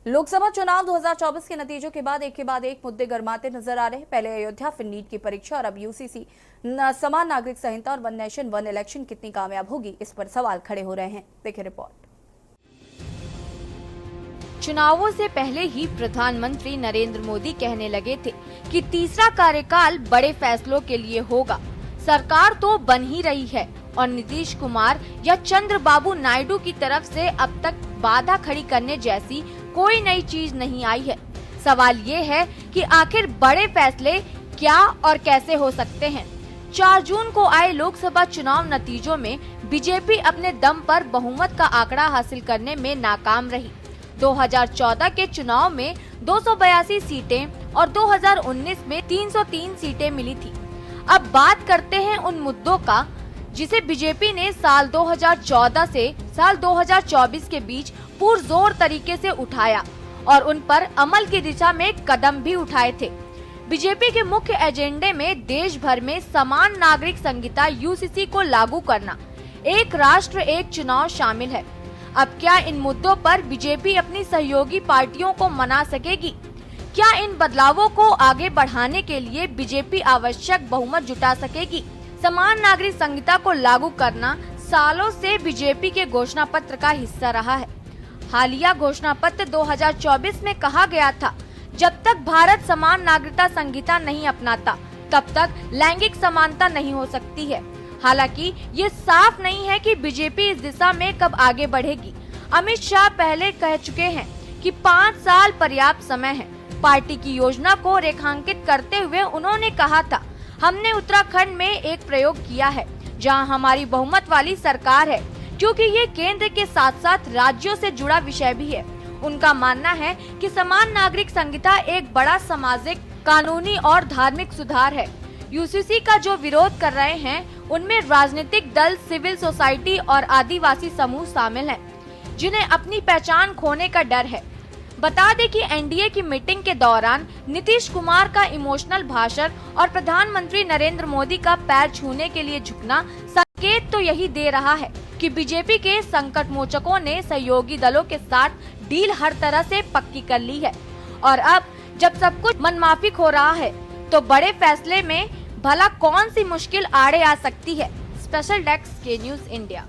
लोकसभा चुनाव 2024 के नतीजों के बाद एक मुद्दे गरमाते नजर आ रहे हैं। पहले अयोध्या, फिर नीट की परीक्षा और अब यूसीसी। समान नागरिक संहिता और वन नेशन वन इलेक्शन कितनी कामयाब होगी, इस पर सवाल खड़े हो रहे हैं। देखिए रिपोर्ट। चुनावों से पहले ही प्रधानमंत्री नरेंद्र मोदी कहने लगे थे कि तीसरा कार्यकाल बड़े फैसलों के लिए होगा। सरकार तो बन ही रही है और नीतीश कुमार या चंद्रबाबू नायडू की तरफ से अब तक बाधा खड़ी करने जैसी कोई नई चीज नहीं आई है। सवाल ये है कि आखिर बड़े फैसले क्या और कैसे हो सकते हैं। 4 जून को आए लोकसभा चुनाव नतीजों में बीजेपी अपने दम पर बहुमत का आंकड़ा हासिल करने में नाकाम रही। 2014 के चुनाव में 282 सीटें और 2019 में 303 सीटें मिली थी। अब बात करते हैं उन मुद्दों का जिसे बीजेपी ने साल 2014 से साल 2024 के बीच पुरजोर तरीके से उठाया और उन पर अमल की दिशा में कदम भी उठाए थे। बीजेपी के मुख्य एजेंडे में देश भर में समान नागरिक संहिता यूसीसी को लागू करना, एक राष्ट्र एक चुनाव शामिल है। अब क्या इन मुद्दों पर बीजेपी अपनी सहयोगी पार्टियों को मना सकेगी? क्या इन बदलावों को आगे बढ़ाने के लिए बीजेपी आवश्यक बहुमत जुटा सकेगी? समान नागरिक संहिता को लागू करना सालों से बीजेपी के घोषणा पत्र का हिस्सा रहा है। हालिया घोषणा पत्र 2024 में कहा गया था, जब तक भारत समान नागरिकता संहिता नहीं अपनाता तब तक लैंगिक समानता नहीं हो सकती है। हालांकि ये साफ नहीं है कि बीजेपी इस दिशा में कब आगे बढ़ेगी। अमित शाह पहले कह चुके हैं कि 5 साल पर्याप्त समय है। पार्टी की योजना को रेखांकित करते हुए उन्होंने कहा था, हमने उत्तराखंड में एक प्रयोग किया है जहां हमारी बहुमत वाली सरकार है, क्योंकि ये केंद्र के साथ साथ राज्यों से जुड़ा विषय भी है। उनका मानना है कि समान नागरिक संहिता एक बड़ा सामाजिक, कानूनी और धार्मिक सुधार है। यूसीसी का जो विरोध कर रहे हैं उनमें राजनीतिक दल, सिविल सोसाइटी और आदिवासी समूह शामिल हैं, जिन्हें अपनी पहचान खोने का डर है। बता दें कि एनडीए की मीटिंग के दौरान नीतीश कुमार का इमोशनल भाषण और प्रधानमंत्री नरेंद्र मोदी का पैर छूने के लिए झुकना संकेत तो यही दे रहा है कि बीजेपी के संकट मोचकों ने सहयोगी दलों के साथ डील हर तरह से पक्की कर ली है। और अब जब सब कुछ मनमाफिक हो रहा है तो बड़े फैसले में भला कौन सी मुश्किल आड़े आ सकती है। स्पेशल डेस्क के न्यूज़ इंडिया।